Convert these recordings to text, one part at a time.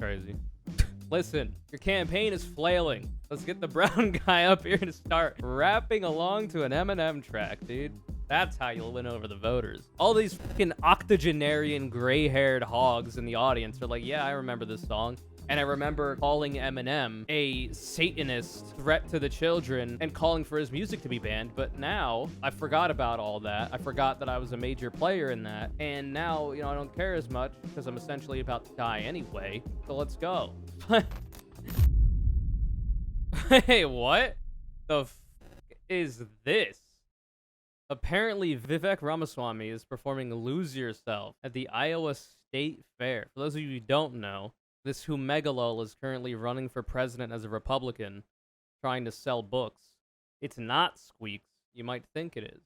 crazy. Listen, your campaign is flailing. Let's get the brown guy up here to start rapping along to an Eminem track, dude. That's how you'll win over the voters. All these fucking octogenarian gray-haired hogs in the audience are like, yeah, I remember this song. And I remember calling Eminem a Satanist threat to the children and calling for his music to be banned. But now I forgot about all that. I forgot that I was a major player in that. And now, you know, I don't care as much because I'm essentially about to die anyway. So let's go. Hey, what the f is this? Apparently, Vivek Ramaswamy is performing Lose Yourself at the Iowa State Fair. For those of you who don't know, this Humegalol is currently running for president as a Republican, trying to sell books. It's not Squeaks. You might think it is.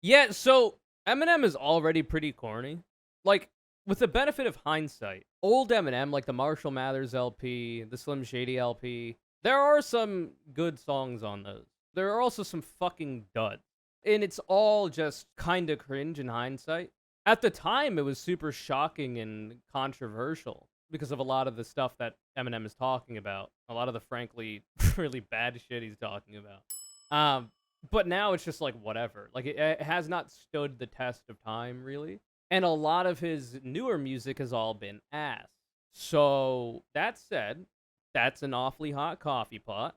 Yeah, so Eminem is already pretty corny. Like, with the benefit of hindsight, old Eminem, like the Marshall Mathers LP, the Slim Shady LP, there are some good songs on those. There are also some fucking duds. And it's all just kind of cringe in hindsight. At the time, it was super shocking and controversial because of a lot of the stuff that Eminem is talking about. A lot of the, frankly, really bad shit he's talking about. But now it's just like, whatever. Like, it has not stood the test of time, really. And a lot of his newer music has all been ass. So, that said, that's an awfully hot coffee pot.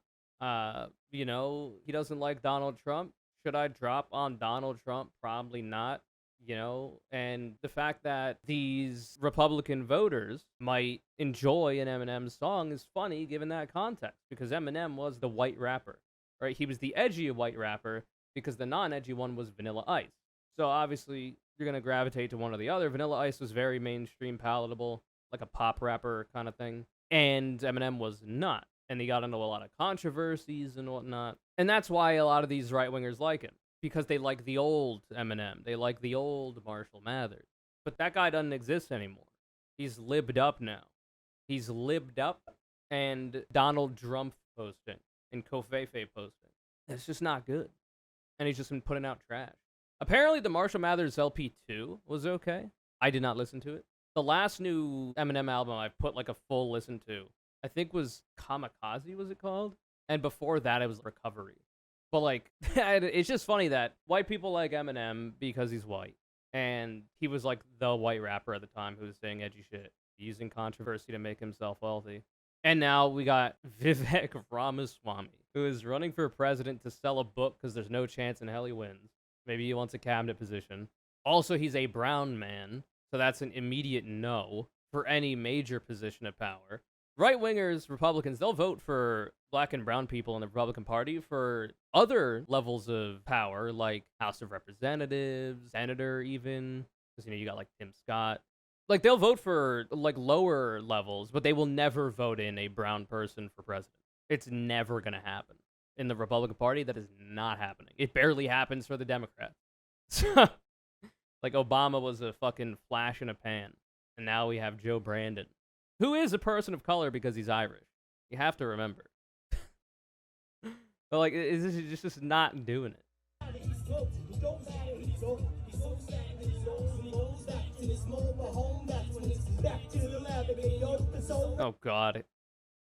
You know, he doesn't like Donald Trump. Should I drop on Donald Trump? Probably not. You know, and the fact that these Republican voters might enjoy an Eminem song is funny given that context, because Eminem was the white rapper, right? He was the edgy white rapper because the non-edgy one was Vanilla Ice. So obviously you're going to gravitate to one or the other. Vanilla Ice was very mainstream palatable, like a pop rapper kind of thing, and Eminem was not. And he got into a lot of controversies and whatnot. And that's why a lot of these right-wingers like him. Because they like the old Eminem. They like the old Marshall Mathers. But that guy doesn't exist anymore. He's libbed up now. He's libbed up and Donald Trump posting and Kofefe posting. It's just not good. And he's just been putting out trash. Apparently the Marshall Mathers LP2 was okay. I did not listen to it. The last new Eminem album I put like a full listen to, I think was Kamikaze, was it called? And before that it was Recovery. But, like, it's just funny that white people like Eminem because he's white. And he was, like, the white rapper at the time who was saying edgy shit, using controversy to make himself wealthy. And now we got Vivek Ramaswamy, who is running for president to sell a book because there's no chance in hell he wins. Maybe he wants a cabinet position. Also, he's a brown man, so that's an immediate no for any major position of power. Right-wingers, Republicans, they'll vote for black and brown people in the Republican Party for other levels of power, like House of Representatives, Senator even, because, you know, you got, like, Tim Scott. Like, they'll vote for, like, lower levels, but they will never vote in a brown person for president. It's never going to happen. In the Republican Party, that is not happening. It barely happens for the Democrats. Like, Obama was a fucking flash in a pan, and now we have Joe Brandon, who is a person of color because he's Irish. You have to remember. But, like, it's just not doing it. Oh, God.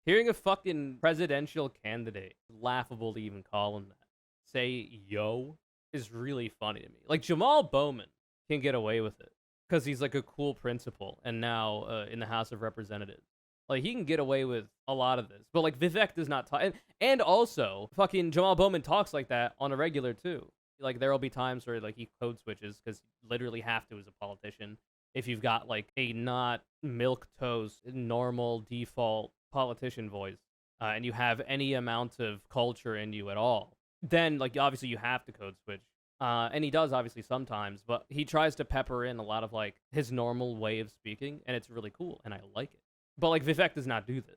Hearing a fucking presidential candidate, laughable to even call him that, say yo, is really funny to me. Like, Jamal Bowman can get away with it because he's, like, a cool principal and now in the House of Representatives. Like, he can get away with a lot of this. But, like, Vivek does not talk. And also, fucking Jamal Bowman talks like that on a regular, too. Like, there will be times where, like, he code switches because you literally have to as a politician. If you've got, like, a not milquetoast, normal, default politician voice, and you have any amount of culture in you at all, then, like, obviously you have to code switch. And he does, obviously, sometimes. But he tries to pepper in a lot of, like, his normal way of speaking. And it's really cool. And I like it. But, like, Vivek does not do this.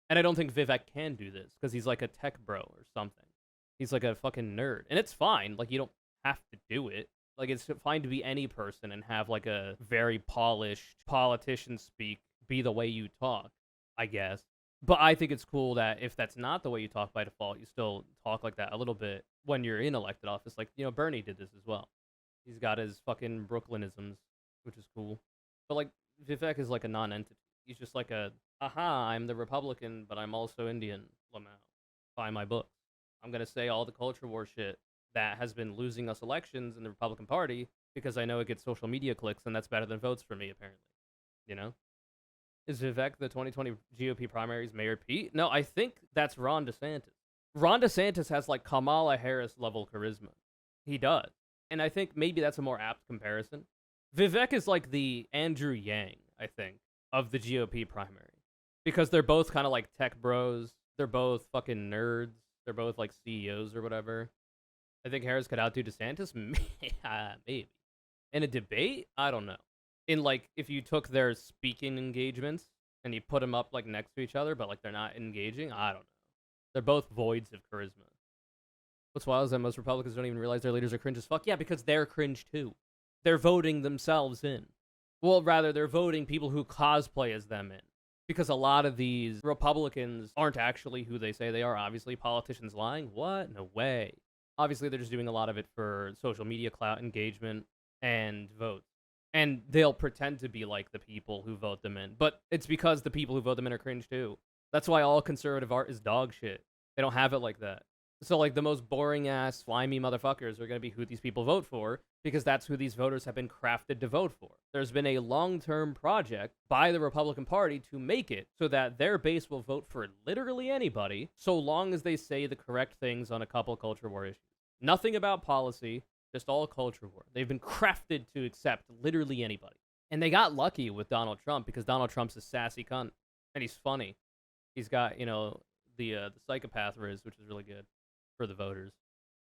And I don't think Vivek can do this, because he's, like, a tech bro or something. He's, like, a fucking nerd. And it's fine. Like, you don't have to do it. Like, it's fine to be any person and have, like, a very polished politician speak, be the way you talk, I guess. But I think it's cool that if that's not the way you talk by default, you still talk like that a little bit when you're in elected office. Like, Bernie did this as well. He's got his fucking Brooklynisms, which is cool. But, like, Vivek is like a non-entity. He's just like I'm the Republican, but I'm also Indian, Lamau. Buy my book. I'm going to say all the culture war shit that has been losing us elections in the Republican Party because I know it gets social media clicks, and that's better than votes for me, apparently. You know? Is Vivek the 2020 GOP primaries Mayor Pete? No, I think that's Ron DeSantis. Ron DeSantis has, like, Kamala Harris level charisma. He does. And I think maybe that's a more apt comparison. Vivek is like the Andrew Yang, I think, of the GOP primary. Because they're both kind of like tech bros. They're both fucking nerds. They're both like CEOs or whatever. I think Harris could outdo DeSantis? Maybe. In a debate? I don't know. In, like, if you took their speaking engagements and you put them up, like, next to each other, but, like, they're not engaging, I don't know. They're both voids of charisma. What's wild is that most Republicans don't even realize their leaders are cringe as fuck. Yeah, because they're cringe, too. They're voting themselves in. Well, rather, they're voting people who cosplay as them in. Because a lot of these Republicans aren't actually who they say they are. Obviously, politicians lying? What? No way. Obviously, they're just doing a lot of it for social media clout, engagement, and votes. And they'll pretend to be like the people who vote them in. But it's because the people who vote them in are cringe too. That's why all conservative art is dog shit. They don't have it like that. So, like, the most boring-ass, slimy motherfuckers are going to be who these people vote for, because that's who these voters have been crafted to vote for. There's been a long-term project by the Republican Party to make it so that their base will vote for literally anybody, so long as they say the correct things on a couple culture war issues. Nothing about policy, just all culture war. They've been crafted to accept literally anybody. And they got lucky with Donald Trump, because Donald Trump's a sassy cunt, and he's funny. He's got, the psychopath riz, which is really good for the voters.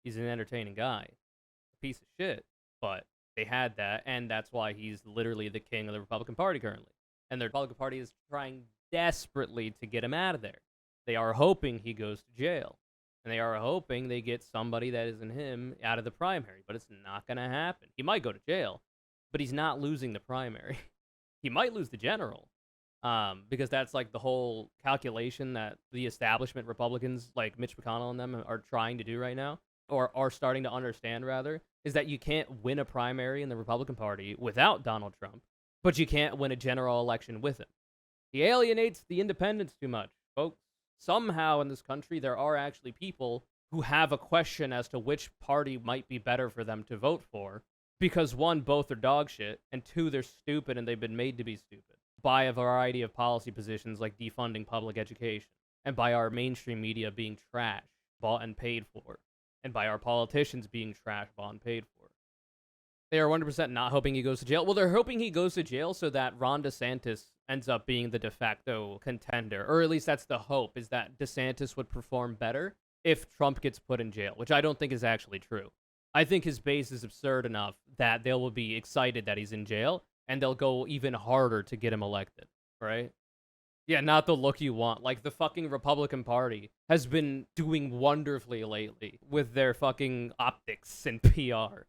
He's an entertaining guy. A piece of shit. But they had that, and that's why he's literally the king of the Republican Party currently. And the Republican Party is trying desperately to get him out of there. They are hoping he goes to jail. And they are hoping they get somebody that isn't him out of the primary. But it's not going to happen. He might go to jail, but he's not losing the primary. He might lose the general. Because that's like the whole calculation that the establishment Republicans, like Mitch McConnell and them, are trying to do right now, or are starting to understand, rather, is that you can't win a primary in the Republican Party without Donald Trump, but you can't win a general election with him. He alienates the independents too much, folks. Somehow in this country, there are actually people who have a question as to which party might be better for them to vote for, because one, both are dog shit, and two, they're stupid and they've been made to be stupid by a variety of policy positions like defunding public education, and by our mainstream media being trash, bought and paid for, and by our politicians being trash, bought and paid for. They are 100% not hoping he goes to jail. Well, they're hoping he goes to jail so that Ron DeSantis ends up being the de facto contender, or at least that's the hope, is that DeSantis would perform better if Trump gets put in jail, which I don't think is actually true. I think his base is absurd enough that they will be excited that he's in jail, and they'll go even harder to get him elected, right? Yeah, not the look you want. Like, the fucking Republican Party has been doing wonderfully lately with their fucking optics and PR.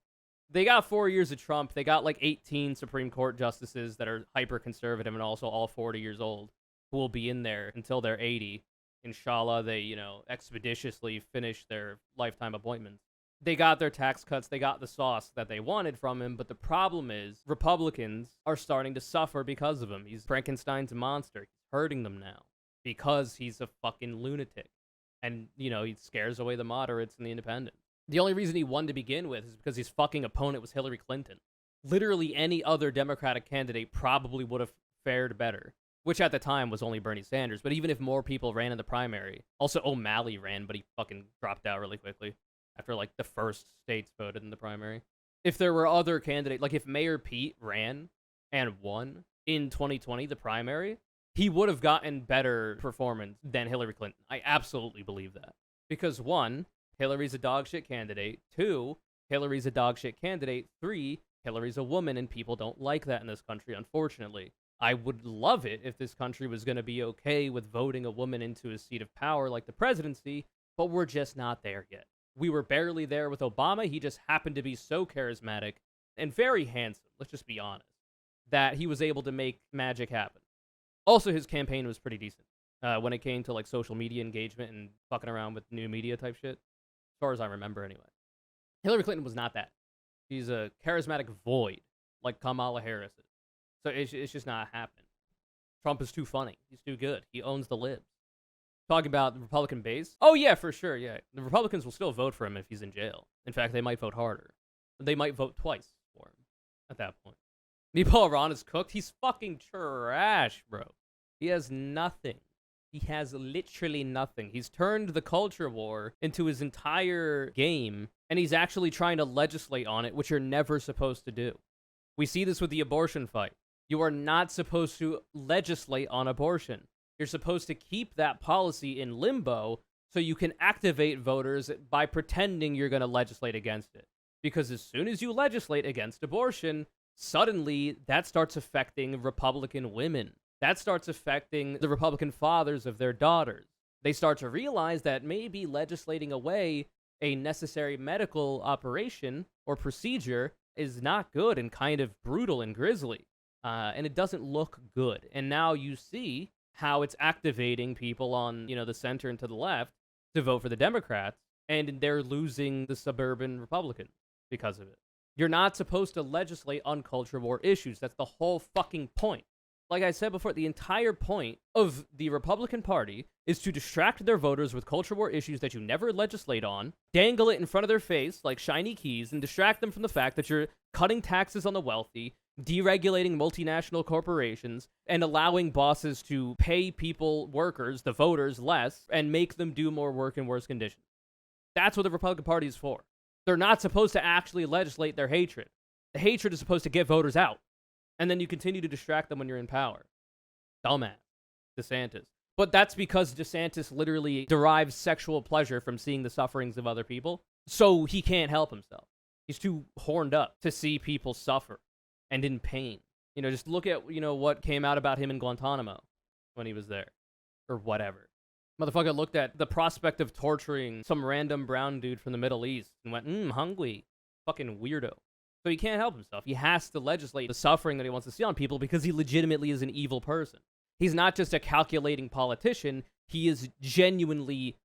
They got 4 years of Trump. They got, like, 18 Supreme Court justices that are hyper-conservative and also all 40 years old who will be in there until they're 80. Inshallah, they, expeditiously finish their lifetime appointments. They got their tax cuts, they got the sauce that they wanted from him, but the problem is Republicans are starting to suffer because of him. He's Frankenstein's monster. He's hurting them now because he's a fucking lunatic. And, he scares away the moderates and the independents. The only reason he won to begin with is because his fucking opponent was Hillary Clinton. Literally any other Democratic candidate probably would have fared better, which at the time was only Bernie Sanders. But even if more people ran in the primary, also O'Malley ran, but he fucking dropped out really quickly after, like, the first states voted in the primary. If there were other candidates, like if Mayor Pete ran and won in 2020, the primary, he would have gotten better performance than Hillary Clinton. I absolutely believe that. Because one, Hillary's a dog shit candidate. Two, Hillary's a dog shit candidate. Three, Hillary's a woman, and people don't like that in this country, unfortunately. I would love it if this country was going to be okay with voting a woman into a seat of power like the presidency, but we're just not there yet. We were barely there with Obama. He just happened to be so charismatic and very handsome, let's just be honest, that he was able to make magic happen. Also, his campaign was pretty decent. when it came to like social media engagement and fucking around with new media type shit. As far as I remember, anyway. Hillary Clinton was not that. She's a charismatic void, like Kamala Harris is. So it's just not happening. Trump is too funny. He's too good. He owns the libs. Talking about the Republican base. Oh, yeah, for sure, yeah. The Republicans will still vote for him if he's in jail. In fact, they might vote harder. They might vote twice for him at that point. Nepal Iran is cooked. He's fucking trash, bro. He has nothing. He has literally nothing. He's turned the culture war into his entire game, and he's actually trying to legislate on it, which you're never supposed to do. We see this with the abortion fight. You are not supposed to legislate on abortion. You're supposed to keep that policy in limbo so you can activate voters by pretending you're going to legislate against it. Because as soon as you legislate against abortion, suddenly that starts affecting Republican women. That starts affecting the Republican fathers of their daughters. They start to realize that maybe legislating away a necessary medical operation or procedure is not good and kind of brutal and grisly. And it doesn't look good. And now you see how it's activating people on, the center and to the left to vote for the Democrats, and they're losing the suburban Republicans because of it. You're not supposed to legislate on culture war issues. That's the whole fucking point. Like I said before, the entire point of the Republican Party is to distract their voters with culture war issues that you never legislate on, dangle it in front of their face like shiny keys, and distract them from the fact that you're cutting taxes on the wealthy, deregulating multinational corporations, and allowing bosses to pay people, workers, the voters, less, and make them do more work in worse conditions. That's what the Republican Party is for. They're not supposed to actually legislate their hatred. The hatred is supposed to get voters out. And then you continue to distract them when you're in power. Dumbass. DeSantis. But that's because DeSantis literally derives sexual pleasure from seeing the sufferings of other people. So he can't help himself. He's too horned up to see people suffer and in pain. Just look at, what came out about him in Guantanamo when he was there. Or whatever. Motherfucker looked at the prospect of torturing some random brown dude from the Middle East and went, hungry. Fucking weirdo. So he can't help himself. He has to legislate the suffering that he wants to see on people because he legitimately is an evil person. He's not just a calculating politician. He is genuinely,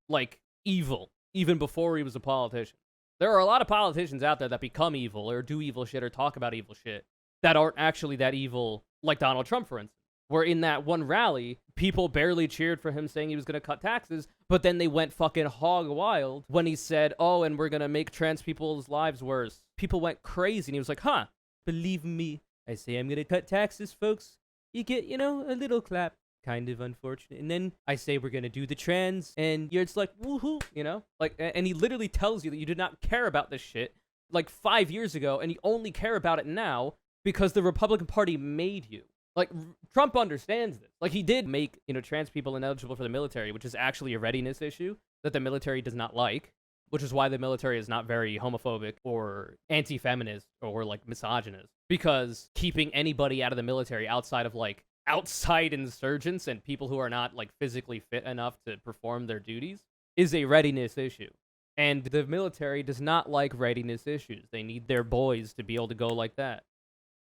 evil, even before he was a politician. There are a lot of politicians out there that become evil or do evil shit or talk about evil shit that aren't actually that evil, like Donald Trump, for instance. Where in that one rally, people barely cheered for him saying he was going to cut taxes, but then they went fucking hog wild when he said, oh, and we're going to make trans people's lives worse. People went crazy, and he was like, believe me, I say I'm going to cut taxes, folks. You get, a little clap. Kind of unfortunate. And then I say we're going to do the trans, and you're just like, woohoo, and he literally tells you that you did not care about this shit 5 years ago, and you only care about it now because the Republican Party made you. Trump understands this. He did make, trans people ineligible for the military, which is actually a readiness issue that the military does not like, which is why the military is not very homophobic or anti-feminist or, misogynist. Because keeping anybody out of the military outside of, outside insurgents and people who are not, physically fit enough to perform their duties is a readiness issue. And the military does not like readiness issues. They need their boys to be able to go like that.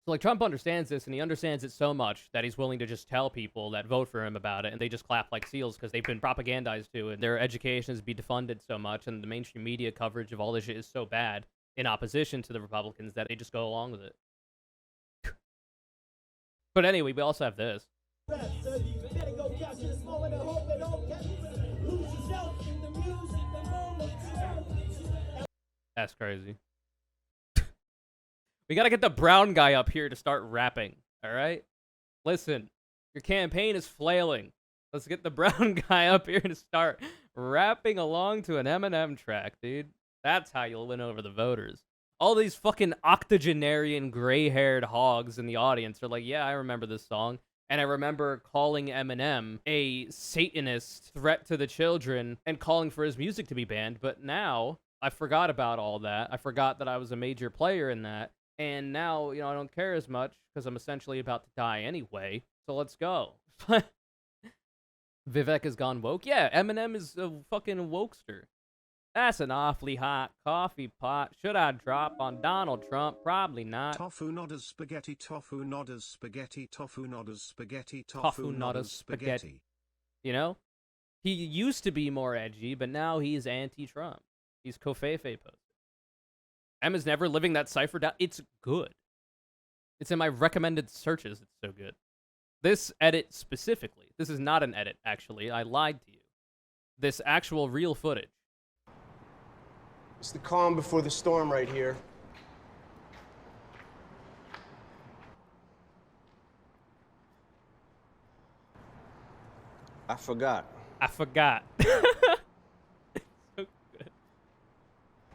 So, Trump understands this, and he understands it so much that he's willing to just tell people that vote for him about it, and they just clap like seals because they've been propagandized to, and their education is be defunded so much, and the mainstream media coverage of all this shit is so bad in opposition to the Republicans that they just go along with it. But anyway, we also have this. That's crazy. We gotta get the brown guy up here to start rapping, alright? Listen, your campaign is flailing. Let's get the brown guy up here to start rapping along to an Eminem track, dude. That's how you'll win over the voters. All these fucking octogenarian gray-haired hogs in the audience are like, yeah, I remember this song. And I remember calling Eminem a Satanist threat to the children and calling for his music to be banned. But now, I forgot about all that. I forgot that I was a major player in that. And now, I don't care as much because I'm essentially about to die anyway. So let's go. Vivek has gone woke? Yeah, Eminem is a fucking wokester. That's an awfully hot coffee pot. Should I drop on Donald Trump? Probably not. Tofu not as spaghetti, tofu not as spaghetti, tofu not as spaghetti, tofu not as spaghetti. You know? He used to be more edgy, but now he's anti-Trump. He's Kofefe posted. Emma's never living that cipher down. It's good. It's in my recommended searches. It's so good. This edit specifically. This is not an edit, actually. I lied to you. This actual real footage. It's the calm before the storm right here. I forgot. I forgot. It's so good.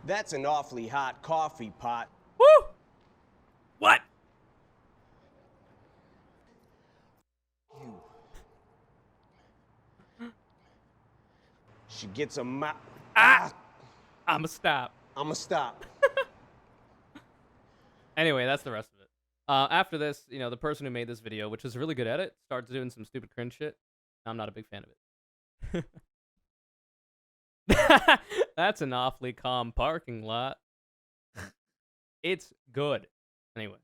That's an awfully hot coffee pot. Woo! What? She gets a I'ma stop. I'ma stop. Anyway, that's the rest of it. After this, you know, the person who made this video, which is a really good edit, starts doing some stupid cringe shit. I'm not a big fan of it. That's an awfully calm parking lot. It's good. Anyway.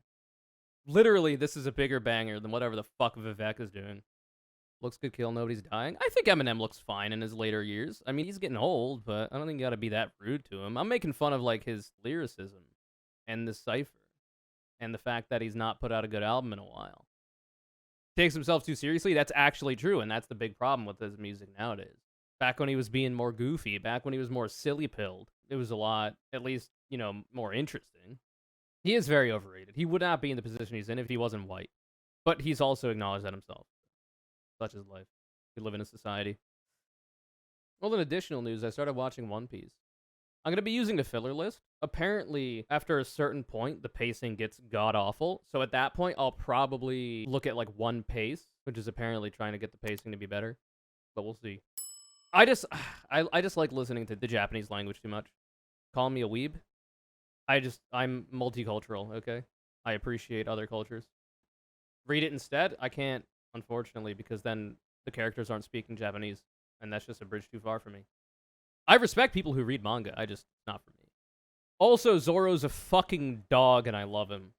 Literally, this is a bigger banger than whatever the fuck Vivek is doing. Looks could kill, nobody's dying. I think Eminem looks fine in his later years. I mean, he's getting old, but I don't think you gotta be that rude to him. I'm making fun of, like, his lyricism and the cipher and the fact that he's not put out a good album in a while. Takes himself too seriously? That's actually true, and that's the big problem with his music nowadays. Back when he was being more goofy, back when he was more silly-pilled, it was a lot, at least, you know, more interesting. He is very overrated. He would not be in the position he's in if he wasn't white. But he's also acknowledged that himself. Such is life. We live in a society. Well, in additional news, I started watching One Piece. I'm going to be using a filler list. Apparently, after a certain point, the pacing gets god-awful. So at that point, I'll probably look at, like, One Pace, which is apparently trying to get the pacing to be better. But we'll see. I just like listening to the Japanese language too much. Call me a weeb. I'm multicultural, okay? I appreciate other cultures. Read it instead? I can't, unfortunately, because then the characters aren't speaking Japanese, and that's just a bridge too far for me. I respect people who read manga, not for me. Also, Zoro's a fucking dog, and I love him.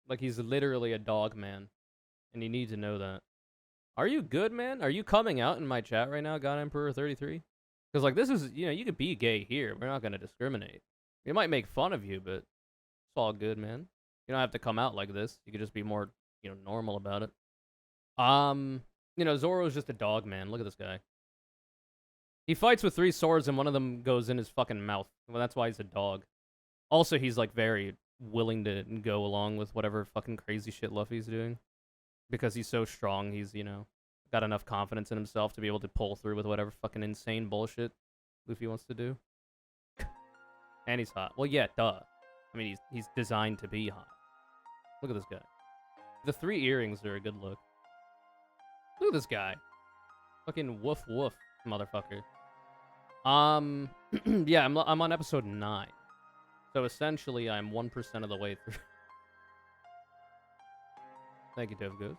Like, he's literally a dog, man. And you need to know that. Are you good, man? Are you coming out in my chat right now, God Emperor 33? Because, like, this is, you know, you could be gay here. We're not going to discriminate. We might make fun of you, but it's all good, man. You don't have to come out like this. You could just be more, you know, normal about it. You know, Zoro's just a dog, man. Look at this guy. He fights with 3 swords, and one of them goes in his fucking mouth. Well, that's why he's a dog. Also, he's, like, very willing to go along with whatever fucking crazy shit Luffy's doing. Because he's so strong, he's, you know, got enough confidence in himself to be able to pull through with whatever fucking insane bullshit Luffy wants to do. And he's hot. Well, yeah, duh. I mean, he's designed to be hot. Look at this guy. The 3 earrings are a good look. Look at this guy. Fucking woof woof, motherfucker. Yeah, I'm on episode 9. So essentially, I'm 1% of the way through. Thank you, Dove Goose.